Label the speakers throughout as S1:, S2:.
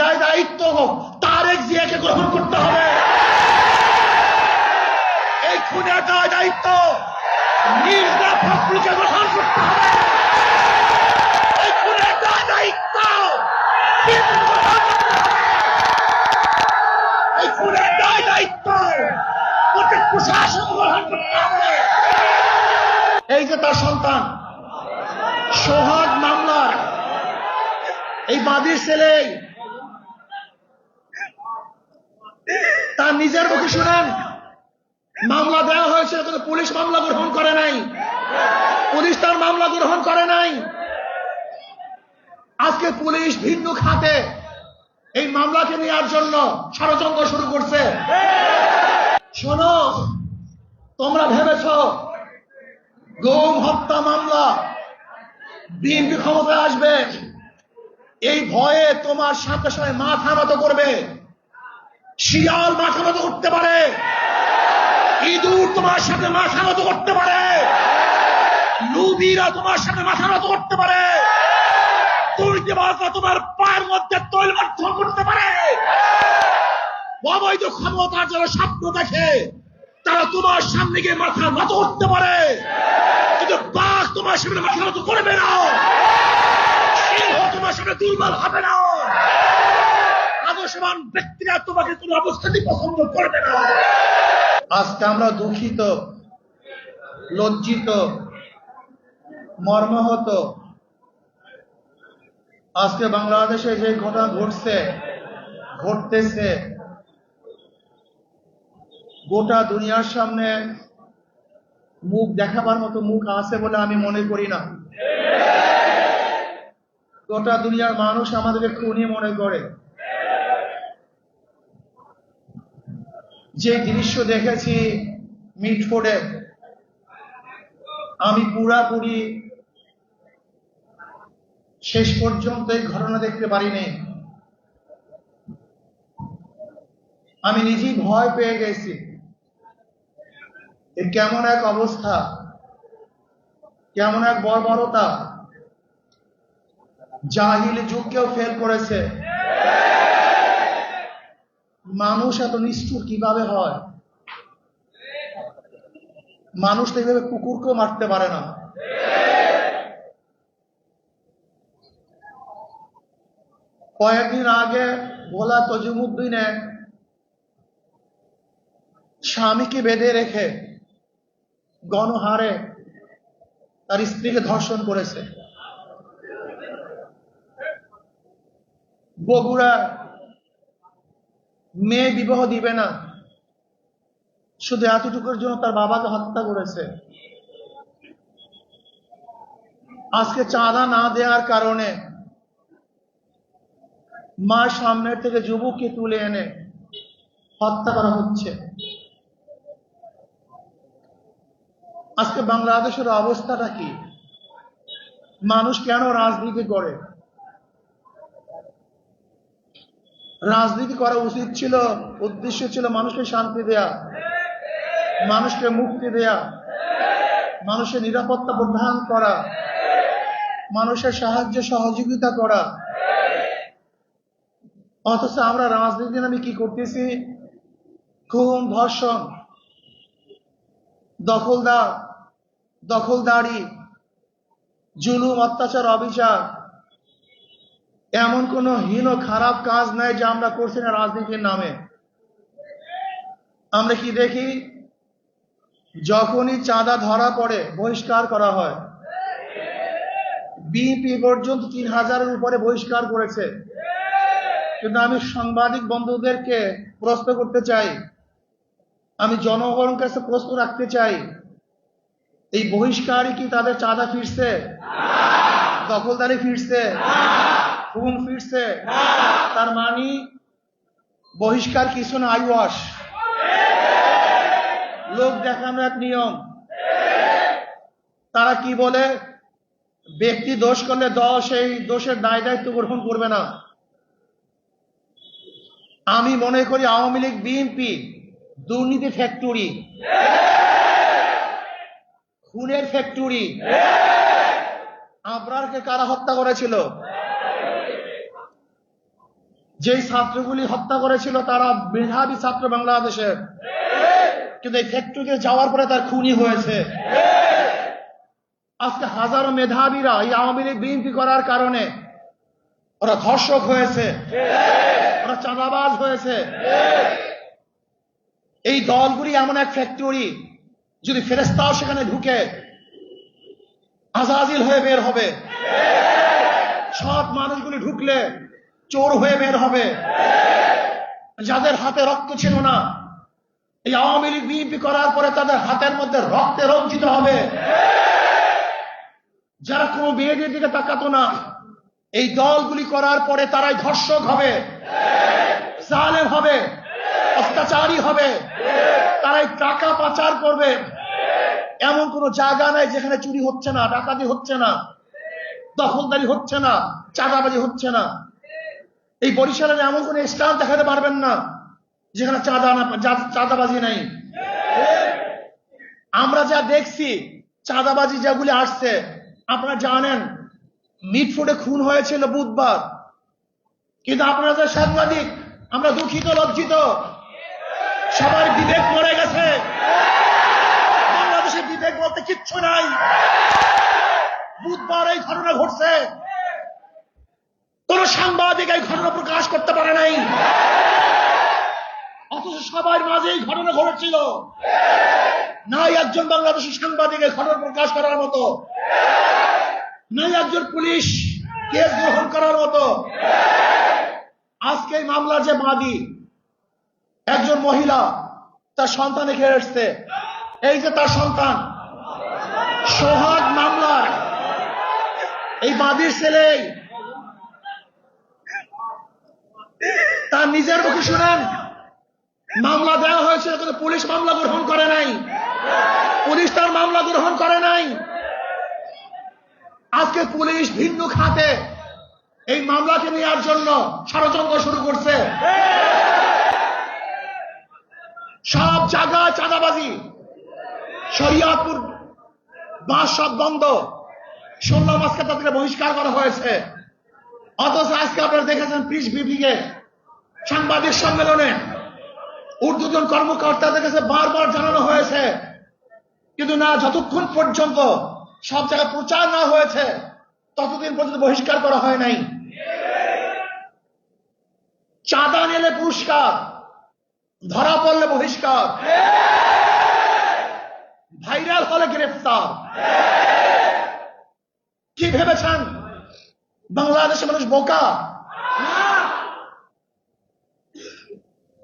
S1: দায় দায়িত্ব তারেক জিয়াকে গ্রহণ করতে হবে। এই খুনের দায় দায়িত্ব মির্জা ফখরুলকে গ্রহণ করতে হবে। এই খুনের দায় দায়িত্ব এই খুনের দায় দায়িত্ব প্রত্যেক প্রশাসন গ্রহণ করতে হবে। এই যে তার সন্তান সোহাগ মামলার এই বাদীর ছেলে, তার নিজের মুখে শুনেন মামলা দেওয়া হয়েছিল কিন্তু পুলিশ মামলা গ্রহণ করে নাই। পুলিশ তার মামলা গ্রহণ করে নাই। আজকে পুলিশ ভিন্ন খাতে এই মামলাকে নেওয়ার জন্য ষড়যন্ত্র শুরু করছে। শোনো, তোমরা ভেবেছ গুম হত্যা মামলা বিএনপি ক্ষমতায় আসবে, এই ভয়ে তোমার সাথে সাথে মাথা নত করবে। শিয়াল মাথা নত করতে পারে, ইঁদুর তোমার সাথে মাথা নত করতে পারে, লুবিরা তোমার সাথে মাথা নত করতে পারে, দুর্নীতিবাজরা তোমার পায়ের মধ্যে তৈল মাধ্যম করতে পারে। অবৈধ ক্ষমতার যারা স্বপ্ন দেখে তারা তোমার সামনে গিয়ে মাথা নত করতে পারে, কিন্তু বাঘ তোমার সামনে মাথা নত করবে না, সিংহ তোমার সামনে দুর্বল হবে না, আদর্শবান ব্যক্তিরা তোমাকে কোনো অবস্থাতেই পছন্দ করবে না। আজকে আমরা দুঃখিত, লজ্জিত, মর্মাহত। আজকে বাংলাদেশে যে ঘটনা ঘটতেছে গোটা দুনিয়ার সামনে মুখ দেখাবার মতো মুখ আছে বলে আমি মনে করি না। গোটা দুনিয়ার মানুষ আমাদেরকে খুনি মনে করে। যে দৃশ্য দেখেছি মিটফোর্ডে, আমি পুরাপুরি শেষ পর্যন্ত এই ঘটনা দেখতে পারিনি। আমি নিজেই ভয় পেয়ে গেছি। এ কেমন এক অবস্থা, কেমন এক বর্বরতা, জাহিলি যুগকেও ফেল করেছে। মানুষ এত নিষ্ঠুর কিভাবে হয়? মানুষ তো এইভাবে কুকুরকেও মারতে পারে না। কয়েকদিন আগে ভোলা তজিমুদ্দিনে স্বামীকে বেঁধে রেখে গণহারে তার স্ত্রীকে ধর্ষণ করেছে। বগুড়া মেয়ে বিবাহ দিবে না, শুধু এতটুকুর জন্য তার বাবাকে হত্যা করেছে। আজকে চাঁদা না দেওয়ার কারণে মার সামনের থেকে যুবককে তুলে এনে হত্যা করা হচ্ছে। আজকে বাংলাদেশের অবস্থাটা কি? মানুষ কেন রাজনীতি করে? রাজনীতি করা উচিত ছিল, উদ্দেশ্য ছিল মানুষকে শান্তি দেয়া, মানুষকে মুক্তি দেয়া, মানুষের নিরাপত্তা প্রদান করা, মানুষের সাহায্য সহযোগিতা করা। অথচ আমরা রাজনীতি নামে কি করতেছি? খুন, ধর্ষণ, দখলদারি, জুলুম, অত্যাচার, অবিচার। এমন কোন হীন খারাপ কাজ নাই যা আমরা করছি না রাজনীতির নামে। আমরা কি দেখি? যখনই চাঁদা ধরা পড়ে বহিষ্কার করা হয়। বিএনপি পর্যন্ত 3000-এর উপরে বহিষ্কার করেছে। কিন্তু আমি সাংবাদিক বন্ধুদেরকে প্রশ্ন করতে চাই, আমি জনগণের কাছে প্রশ্ন রাখতে চাই, এই বহিষ্কারই কি তাদের চাঁদা ফিরছে? দখলদারি ফিরছে? খুন ফিরছে? তার মানে বহিষ্কার কিছু না, আইওয়াশ, লোক দেখানো এক নিয়ম। তারা কি বলে? ব্যক্তি দোষ করলে দল সেই দোষের দায় দায়িত্ব গ্রহণ করবে না। আমি মনে করি আওয়ামী লীগ, বিএনপি দুর্নীতি ফ্যাক্টরি, খুনের ফ্যাক্টরি। আবরারকে কারা হত্যা করেছিল? যেই ছাত্রগুলি হত্যা করেছিল তারা মেধাবী ছাত্র বাংলাদেশের, কিন্তু এই ফ্যাক্টরিতে যাওয়ার পরে তার খুনি হয়েছে। আজকে হাজারো মেধাবীরা এই আওয়ামী লীগ বিএনপি করার কারণে ওরা ধর্ষক হয়েছে, ওরা চাঁদাবাজ হয়েছে। এই দলগুলি এমন এক ফ্যাক্টরি, যদি ফেরেশতাও সেখানে ঢুকে আজাজিল হয়ে বের হবে, সৎ মানুষগুলি ঢুকলে চোর হয়ে বের হবে। যাদের হাতে রক্ত ছিল না, এই আওয়ামী লীগ বিএনপি করার পরে তাদের হাতের মধ্যে রক্তে রঞ্জিত হবে। যারা কোনো মেয়েদের দিকে তাকাতো না, এই দলগুলি করার পরে তারাই ধর্ষক হবে, জালেম হবে, অত্যাচারী হবে, তারাই টাকা পাচার করবে। এমন কোন জায়গা নাই যেখানে চুরি হচ্ছে না, ডাকাতি হচ্ছে না, দখলদারি হচ্ছে না, চাঁদাবাজি হচ্ছে না। এই বরিশালের এমন কোন স্থান দেখাতে পারবেন না যেখানে চাঁদাবাজি নাই। আমরা যা দেখছি চাঁদাবাজি যেগুলি আসছে, আপনারা জানেন মিটফুটে খুন হয়েছিল বুধবার, কিন্তু আপনারা যে সাংবাদিক, আমরা দুঃখিত, লজ্জিত, সবার বিবেক মরে গেছে। বাংলাদেশের বিবেক বলতে কিচ্ছু নাই। বুধবার এই ঘটনা ঘটছে, কোন সাংবাদিক এই ঘটনা প্রকাশ করতে পারে নাই, অথচ সবার মাঝে এই ঘটনা ঘটেছিল। নাই একজন বাংলাদেশের সাংবাদিক এই ঘটনা প্রকাশ করার মতো, নাই একজন পুলিশ কেস গ্রহণ করার মতো। আজকে এই মামলার যে বাদী, একজন মহিলা, তার সন্তান এখানে এসছে। এই যে তার সন্তান, সোহাগ মামলার এই বাদীর ছেলে, তার নিজের মুখে শুনেন মামলা দেওয়া হয়েছিল, কিন্তু পুলিশ মামলা গ্রহণ করে নাই। পুলিশ তার মামলা গ্রহণ করে নাই। আজকে পুলিশ ভিন্ন খাতে এই মামলাকে নেওয়ার জন্য ষড়যন্ত্র শুরু করছে। সব জায়গায় চাঁদাবাজি, শরিয়াতপুর বাস সব বন্ধ, শুনলাম আজকে তাদেরকে বহিষ্কার করা হয়েছে। অথচ আজকে আপনারা দেখেছেন প্রেস ব্রিফিংয়ে, সাংবাদিক সম্মেলনে ঊর্ধ্বতন কর্মকর্তাদের কাছে বারবার জানানো হয়েছে, কিন্তু না, যতক্ষণ পর্যন্ত সব জায়গায় প্রচার না হয়েছে ততদিন পর্যন্ত বহিষ্কার করা হয় নাই। চাঁদা নিলে পুরস্কার, ধরা পড়লে বহিষ্কার, ভাইরাল হলে গ্রেফতার। কি ভেবেছেন বাংলাদেশের মানুষ বোকা?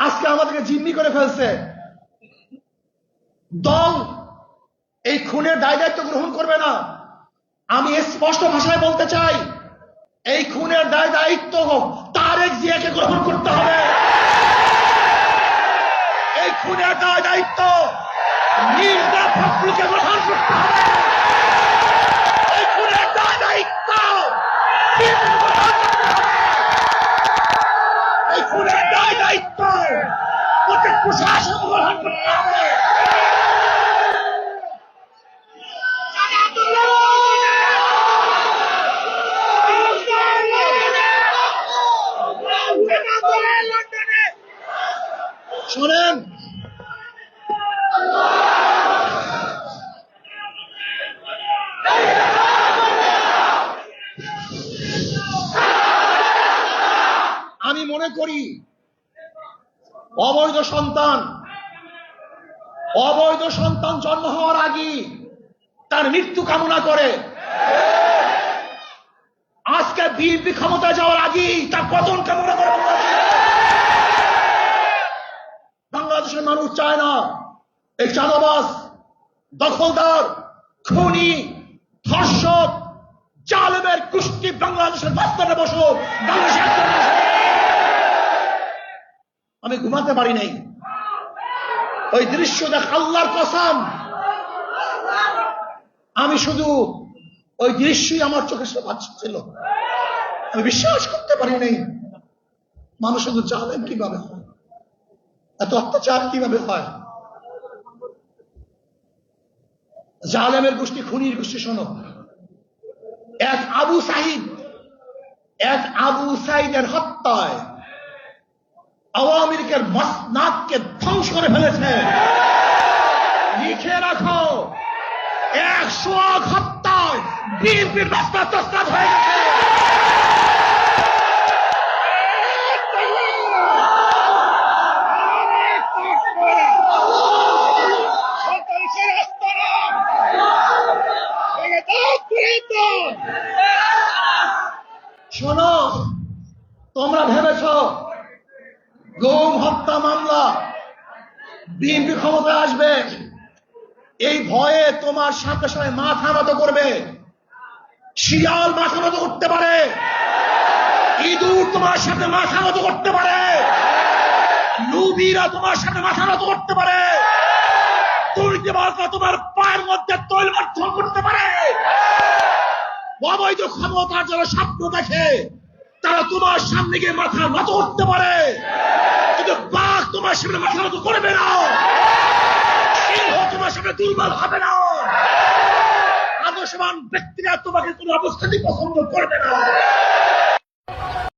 S1: আজকে আমাদেরকে জিম্মি করে ফেলছে। দল এই খুনের দায় দায়িত্ব গ্রহণ করবে না। আমি স্পষ্ট ভাষায় বলতে চাই, এই খুনের দায় দায়িত্ব তারেক জিয়াকে গ্রহণ করতে হবে। এই খুনের দায় দায়িত্ব মির্জা ফখরুলকে গ্রহণ করতে হবে। এই খুনের দায় দায়িত্ব এই খুনের দায় দায়িত্ব প্রত্যেক প্রশাসন গ্রহণ করতে হবে। শোনেন, আমি মনে করি অবৈধ সন্তান জন্ম হওয়ার আগে তার মৃত্যু কামনা করে। আজকে বিএনপি ক্ষমতায় যাওয়ার আগে তার পতন কামনা করে। বাংলাদেশের মানুষ চায় না এই চাঁদাবাজ, দখলদার, খুনি, ধর্ষক, জালেমের গোষ্ঠী বাংলাদেশের বাস্তবে বসুক। আমি ঘুমাতে পারি নাই, ওই দৃশ্য দেখ, আল্লাহর কসম, আমি শুধু ওই দৃশ্যই আমার চোখের সামনে ভাসছিল। আমি বিশ্বাস করতে পারি নাই মানুষ শুধু জালেম কিভাবে হয়, এত অত্যাচার কিভাবে হয়। জালেমের গোষ্ঠী, খুনির গোষ্ঠী। শোনো, এক আবু সাইদের হত্যায় আওয়ামী লীগের মসনাদকে ধ্বংস করে ফেলেছে। লিখে রাখো, 100 হত্যায় বিএনপির রাস্তা তসনাদ হয়ে গেছে। শোনো, তোমরা ভেবেছ গুম হত্যা মামলা বিএনপি ক্ষমতায় আসবে, এই ভয়ে তোমার সাথে সাথে মাথা নত করবে। শিয়াল মাথা নত করতে পারে, ইঁদুর তোমার সাথে মাথা নত করতে পারে, লুবিরা তোমার সাথে মাথা নত করতে পারে, দুর্নীতিবাজরা তোমার পায়ের মধ্যে তৈল মাধ্যম করতে পারে। অবৈধ ক্ষমতার যারা স্বপ্ন দেখে তারা তোমার সামনে গিয়ে মাথা নত করতে পারে, কিন্তু বাঘ তোমার সামনে মাথা নত করবে না, সিংহ তোমার সামনে দুর্বল হবে না, আদর্শবান ব্যক্তিরা তোমাকে কোনো অবস্থাতেই পছন্দ করবে না।